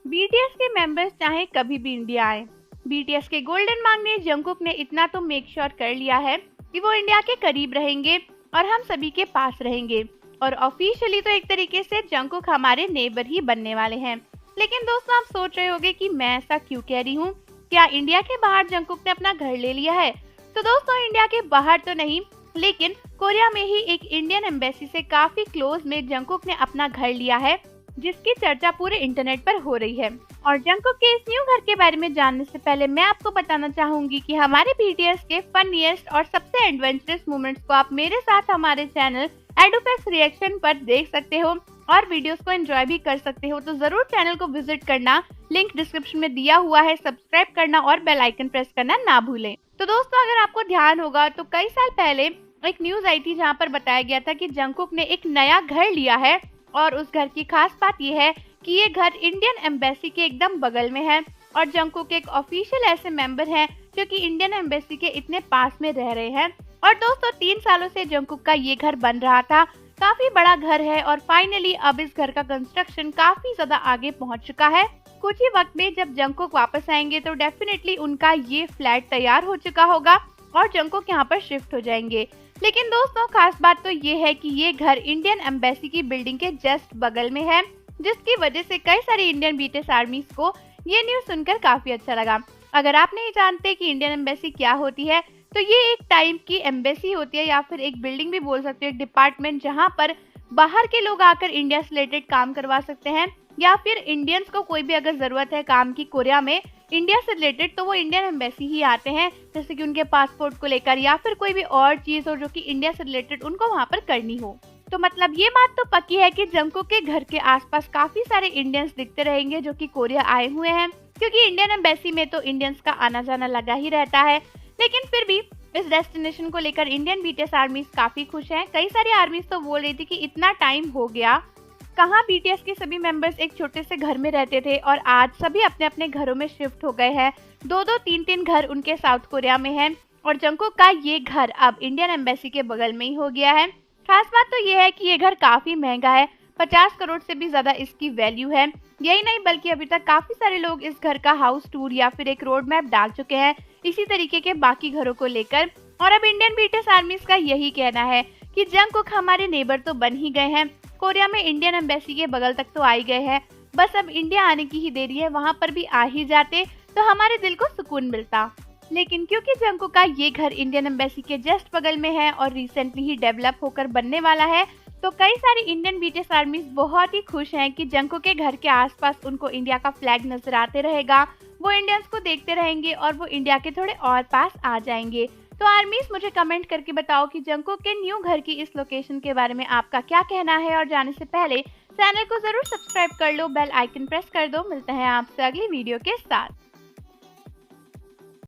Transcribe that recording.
BTS के members चाहे कभी भी इंडिया आए, बीटीएस के गोल्डन मांगने जंगकुक ने इतना तो मेक श्योर कर लिया है कि वो इंडिया के करीब रहेंगे और हम सभी के पास रहेंगे। और ऑफिशियली तो एक तरीके से जंगकुक हमारे नेबर ही बनने वाले हैं। लेकिन दोस्तों, आप सोच रहे होंगे कि मैं ऐसा क्यों कह रही हूँ। क्या इंडिया के बाहर जंगकुक ने अपना घर ले लिया है? तो दोस्तों, इंडिया के बाहर तो नहीं, लेकिन कोरिया में ही एक इंडियन एम्बेसी से काफी क्लोज में जंगकुक ने अपना घर लिया है, जिसकी चर्चा पूरे इंटरनेट पर हो रही है। और जंगकुक के इस न्यू घर के बारे में जानने से पहले मैं आपको बताना चाहूंगी कि हमारे बीटीएस के फनीएस्ट और सबसे एडवेंचरस मोमेंट्स को आप मेरे साथ हमारे चैनल एडुफैक्स रिएक्शन पर देख सकते हो और वीडियोस को एंजॉय भी कर सकते हो। तो जरूर चैनल को विजिट करना, लिंक डिस्क्रिप्शन में दिया हुआ है। सब्सक्राइब करना और बेल आइकन प्रेस करना ना भूलें। तो दोस्तों, अगर आपको ध्यान होगा तो कई साल पहले एक न्यूज आई थी जहाँ पर बताया गया था कि जंगकुक ने एक नया घर लिया है और उस घर की खास बात यह है कि ये घर इंडियन एम्बेसी के एकदम बगल में है और जंगकुक एक ऑफिशियल ऐसे मेंबर हैं जो कि इंडियन एम्बेसी के इतने पास में रह रहे हैं। और दोस्तों, 3 सालों से जंगकुक का ये घर बन रहा था। काफी बड़ा घर है और फाइनली अब इस घर का कंस्ट्रक्शन काफी ज्यादा आगे पहुंच चुका है। कुछ ही वक्त में जब जंगकुक वापस आएंगे तो डेफिनेटली उनका ये फ्लैट तैयार हो चुका होगा और जंगकुक यहाँ पर शिफ्ट हो जाएंगे। लेकिन दोस्तों, खास बात तो ये है कि ये घर इंडियन एम्बेसी की बिल्डिंग के जस्ट बगल में है, जिसकी वजह से कई सारी इंडियन बीटीएस आर्मीज को ये न्यूज सुनकर काफी अच्छा लगा। अगर आप नहीं जानते कि इंडियन एम्बेसी क्या होती है, तो ये एक टाइप की एम्बेसी होती है या फिर एक बिल्डिंग भी बोल सकते हो, एक डिपार्टमेंट जहाँ पर बाहर के लोग आकर इंडिया से रिलेटेड काम करवा सकते हैं या फिर इंडियंस को कोई भी अगर जरूरत है काम की कोरिया में इंडिया से रिलेटेड, तो वो इंडियन एम्बेसी ही आते हैं, जैसे कि उनके पासपोर्ट को लेकर या फिर कोई भी और चीज हो जो कि इंडिया से रिलेटेड उनको वहाँ पर करनी हो। तो मतलब ये बात तो पक्की है कि जंगकुक के घर के आसपास काफी सारे इंडियंस दिखते रहेंगे जो कि कोरिया आए हुए हैं, क्योंकि इंडियन एम्बेसी में तो इंडियंस का आना जाना लगा ही रहता है। लेकिन फिर भी इस डेस्टिनेशन को लेकर इंडियन बीटीएस आर्मीज काफी खुश हैं। कई सारी आर्मीज तो बोल रही थी कि इतना टाइम हो गया, कहाँ बीटीएस के सभी मेंबर्स एक छोटे से घर में रहते थे और आज सभी अपने अपने घरों में शिफ्ट हो गए हैं। 2-2, 3-3 घर उनके साउथ कोरिया में हैं और जंगकुक का ये घर अब इंडियन एम्बेसी के बगल में ही हो गया है। खास बात तो ये है कि ये घर काफी महंगा है, 50 करोड़ से भी ज्यादा इसकी वैल्यू है। यही नहीं बल्कि अभी तक काफी सारे लोग इस घर का हाउस टूर या फिर एक रोड मैप डाल चुके हैं इसी तरीके के बाकी घरों को लेकर। और अब इंडियन बीटीएस आर्मीज का यही कहना है कि जंगकुक हमारे नेबर तो बन ही गए हैं, कोरिया में इंडियन एम्बेसी के बगल तक तो आ ही गए हैं, बस अब इंडिया आने की ही देरी है। वहां पर भी आ ही जाते तो हमारे दिल को सुकून मिलता। लेकिन क्योंकि जंगकुक का ये घर इंडियन एम्बेसी के जस्ट बगल में है और रिसेंटली ही डेवलप होकर बनने वाला है, तो कई सारी इंडियन बीटीएस आर्मीज बहुत ही खुश हैं कि जंगकुक के घर के आसपास उनको इंडिया का फ्लैग नजर आते रहेगा, वो इंडियंस को देखते रहेंगे और वो इंडिया के थोड़े और पास आ जाएंगे। तो आर्मीज, मुझे कमेंट करके बताओ कि जंगकुक के न्यू घर की इस लोकेशन के बारे में आपका क्या कहना है। और जाने से पहले चैनल को जरूर सब्सक्राइब कर लो, बेल आइकन प्रेस कर दो। मिलते हैं आपसे अगली वीडियो के साथ।